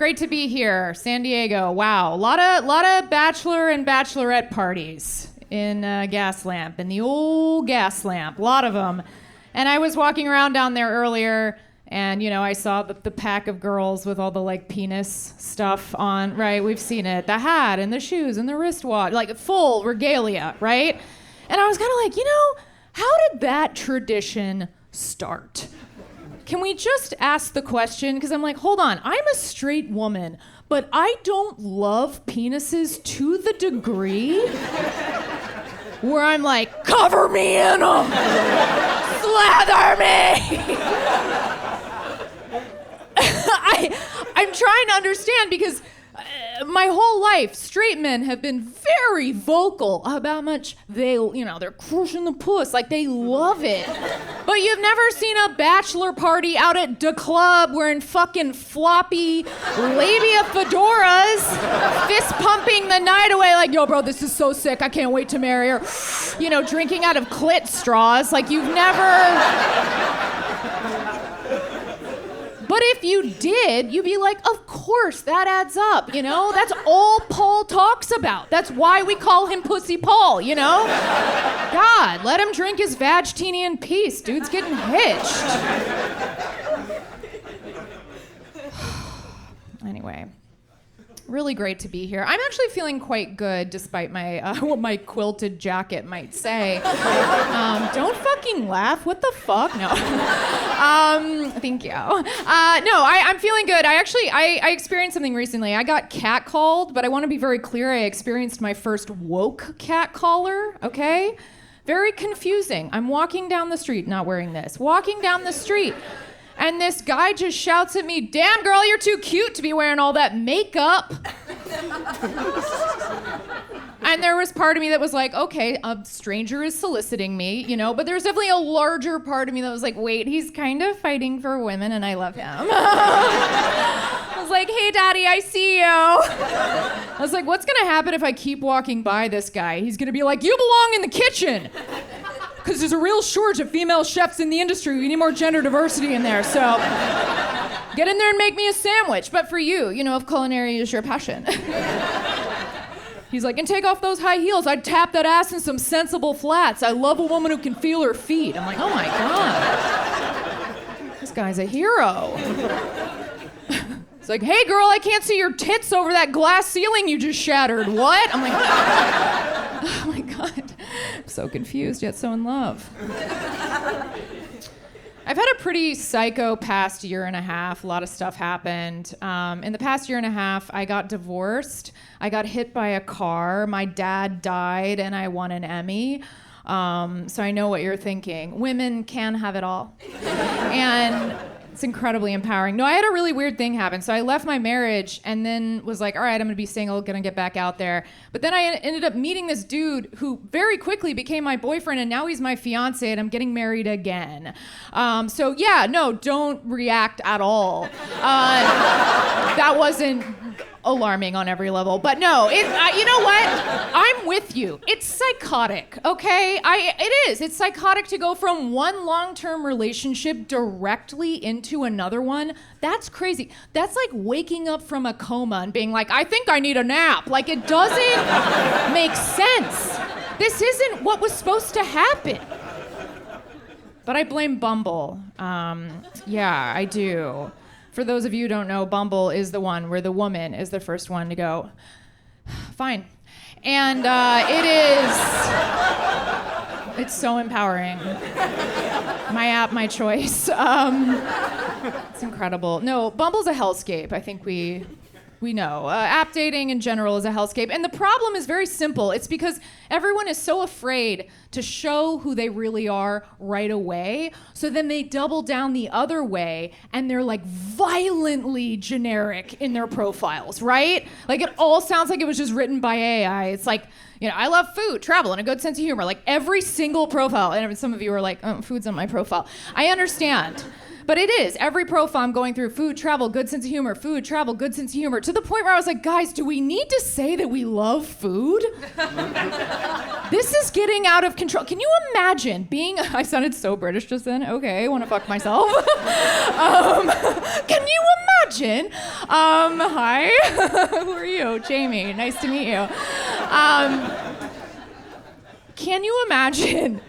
Great to be here, San Diego. Wow, a lot of bachelor and bachelorette parties in Gaslamp, in the old Gaslamp, a lot of them. And I was walking around down there earlier, and I saw the pack of girls with all the like penis stuff on, right? We've seen it, the hat and the shoes and the wristwatch, like full regalia, right? And I was kind of like, how did that tradition start? Can we just ask the question? Because I'm like, hold on, I'm a straight woman, but I don't love penises to the degree where I'm like, cover me in them, slather me. I'm trying to understand because my whole life, straight men have been very vocal about how much they're crushing the puss, like they love it. But you've never seen a bachelor party out at the club wearing fucking floppy labia fedoras, fist pumping the night away like, yo, bro, this is so sick, I can't wait to marry her. Drinking out of clit straws, like you've never... But if you did, you'd be like, of course, that adds up, That's all Paul talks about. That's why we call him Pussy Paul, God, let him drink his Vag-tini in peace. Dude's getting hitched. Anyway, really great to be here. I'm actually feeling quite good, despite my what my quilted jacket might say. Don't fucking laugh. What the fuck? No. Thank you. I'm feeling good. I experienced something recently. I got catcalled, but I want to be very clear. I experienced my first woke catcaller, okay? Very confusing. I'm walking down the street, not wearing this. Walking down the street. And this guy just shouts at me, damn girl, you're too cute to be wearing all that makeup. And there was part of me that was like, okay, a stranger is soliciting me, but there's definitely a larger part of me that was like, wait, he's kind of fighting for women and I love him. I was like, hey daddy, I see you. I was like, what's gonna happen if I keep walking by this guy? He's gonna be like, you belong in the kitchen. Because there's a real shortage of female chefs in the industry. We need more gender diversity in there, so get in there and make me a sandwich. But for you, if culinary is your passion. He's like, and take off those high heels. I'd tap that ass in some sensible flats. I love a woman who can feel her feet. I'm like, oh my God. This guy's a hero. It's like, hey girl, I can't see your tits over that glass ceiling you just shattered. What? I'm like, oh my God. I'm so confused yet so in love. I've had a pretty psycho past year and a half. A lot of stuff happened. In the past year and a half, I got divorced. I got hit by a car. My dad died and I won an Emmy. So I know what you're thinking. Women can have it all. And it's incredibly empowering. No, I had a really weird thing happen. So I left my marriage and then was like, all right, I'm gonna be single, gonna get back out there. But then I ended up meeting this dude who very quickly became my boyfriend and now he's my fiance and I'm getting married again. So yeah, no, don't react at all. That wasn't alarming on every level, but no, you know what? I'm with you. It's psychotic, okay? It is. It's psychotic to go from one long-term relationship directly into another one. That's crazy. That's like waking up from a coma and being like, I think I need a nap. Like, it doesn't make sense. This isn't what was supposed to happen. But I blame Bumble. Yeah, I do. For those of you who don't know, Bumble is the one where the woman is the first one to go, fine. And it's so empowering. My app, my choice. It's incredible. No, Bumble's a hellscape. I think we know. App dating in general is a hellscape. And the problem is very simple. It's because everyone is so afraid to show who they really are right away. So then they double down the other way and they're like violently generic in their profiles, right? Like it all sounds like it was just written by AI. It's like, I love food, travel, and a good sense of humor. Like every single profile. And some of you are like, oh, food's on my profile. I understand. But it is. Every profile I'm going through, food, travel, good sense of humor, food, travel, good sense of humor, to the point where I was like, guys, do we need to say that we love food? This is getting out of control. Can you imagine being, I sounded so British just then. Okay, want to fuck myself. Can you imagine? Hi, who are you? Jamie, nice to meet you. Can you imagine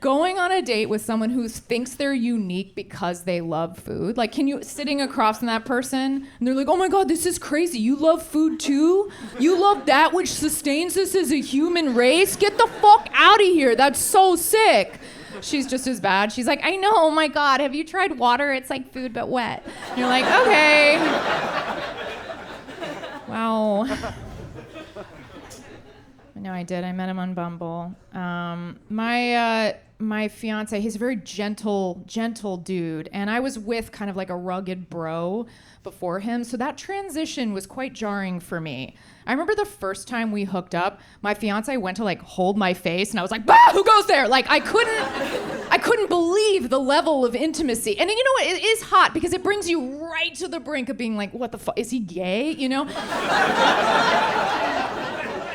going on a date with someone who thinks they're unique because they love food? Like, can you, sitting across from that person, and they're like, oh my God, this is crazy. You love food too? You love that which sustains us as a human race? Get the fuck out of here. That's so sick. She's just as bad. She's like, I know, oh my God, have you tried water? It's like food but wet. And you're like, okay. Wow. No, I did. I met him on Bumble. My fiance, he's a very gentle dude, and I was with kind of like a rugged bro before him, so that transition was quite jarring for me. I remember the first time we hooked up, my fiance went to like hold my face, and I was like, bah, who goes there? Like, I couldn't believe the level of intimacy. And you know what? It is hot because it brings you right to the brink of being like, what the fuck? Is he gay? You know?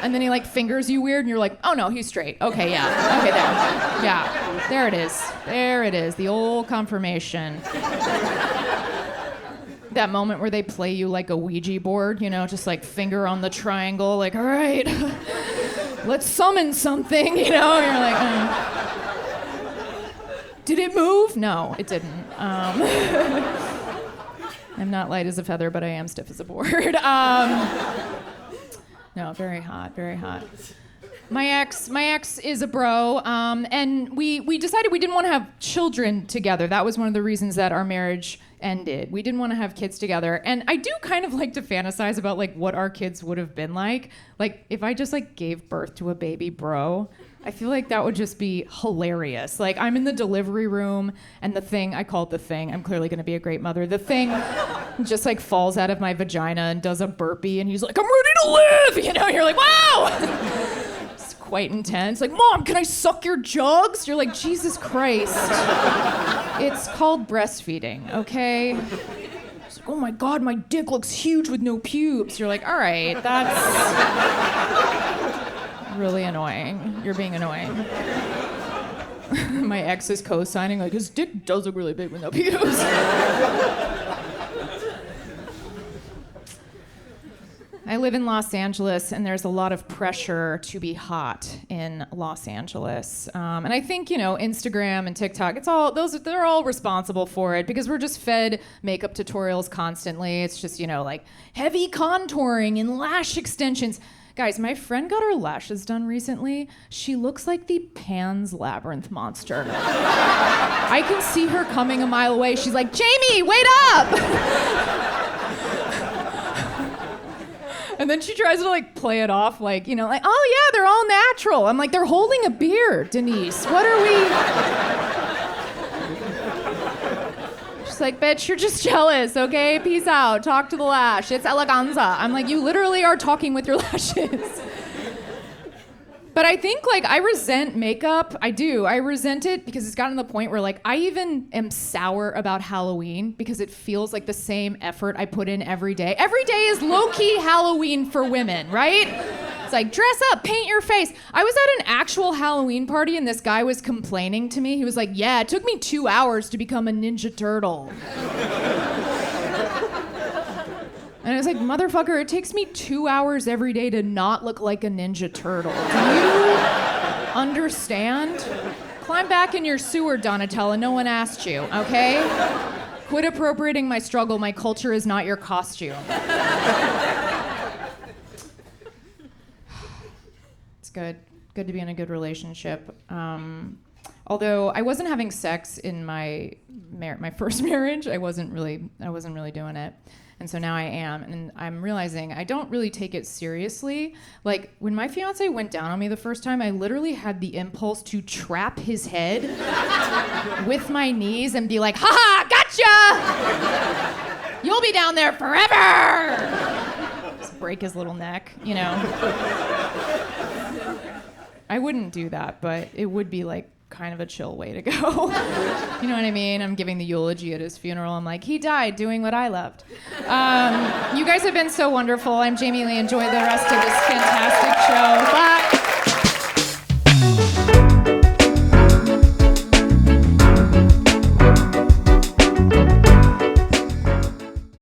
And then he like fingers you weird and you're like, oh no, he's straight. Okay, yeah. Okay, there. Yeah. There it is. There it is. The old confirmation. That moment where they play you like a Ouija board, you know, just like finger on the triangle, like, all right, let's summon something, you know? And you're like, did it move? No, it didn't. I'm not light as a feather, but I am stiff as a board. No, very hot, very hot. My ex is a bro, and we decided we didn't want to have children together. That was one of the reasons that our marriage ended. We didn't want to have kids together, and I do kind of like to fantasize about like what our kids would have been like if I just like gave birth to a baby bro. I feel like that would just be hilarious. Like, I'm in the delivery room, and the thing, I call it the thing, I'm clearly gonna be a great mother. The thing just like falls out of my vagina and does a burpee, and he's like, I'm ready to live! You know, you're like, wow! It's quite intense. Like, Mom, can I suck your jugs? You're like, Jesus Christ. It's called breastfeeding, okay? It's like, oh my God, my dick looks huge with no pubes. You're like, all right, that's really annoying. You're being annoying. My ex is co-signing, like, his dick does look really big with no pubes. I live in Los Angeles, and there's a lot of pressure to be hot in Los Angeles. And I think, you know, Instagram and TikTok, they're all responsible for it because we're just fed makeup tutorials constantly. It's just, you know, like heavy contouring and lash extensions. Guys, my friend got her lashes done recently. She looks like the Pan's Labyrinth monster. I can see her coming a mile away. She's like, Jamie, wait up! And then she tries to like play it off like, you know, like, oh yeah, they're all natural. I'm like, they're holding a beer, Denise. What are we? She's like, bitch, you're just jealous, okay? Peace out. Talk to the lash. It's eleganza. I'm like, you literally are talking with your lashes. But I think, like, I resent makeup. I do. I resent it because it's gotten to the point where, like, I even am sour about Halloween because it feels like the same effort I put in every day. Every day is low-key Halloween for women, right? It's like, dress up, paint your face. I was at an actual Halloween party and this guy was complaining to me. He was like, yeah, it took me 2 hours to become a Ninja Turtle. And I was like, motherfucker, it takes me 2 hours every day to not look like a Ninja Turtle. Do you understand? Climb back in your sewer, Donatella. No one asked you, okay? Quit appropriating my struggle. My culture is not your costume. It's good. Good to be in a good relationship. Although I wasn't having sex in my first marriage. I wasn't really doing it. And so now I am, and I'm realizing I don't really take it seriously. Like, when my fiance went down on me the first time, I literally had the impulse to trap his head with my knees and be like, ha-ha, gotcha! You'll be down there forever! Just break his little neck, you know? I wouldn't do that, but it would be, like, kind of a chill way to go. You know what I mean? I'm giving the eulogy at his funeral. I'm like, he died doing what I loved. You guys have been so wonderful. I'm Jamie Lee. Enjoy the rest of this fantastic show. Bye.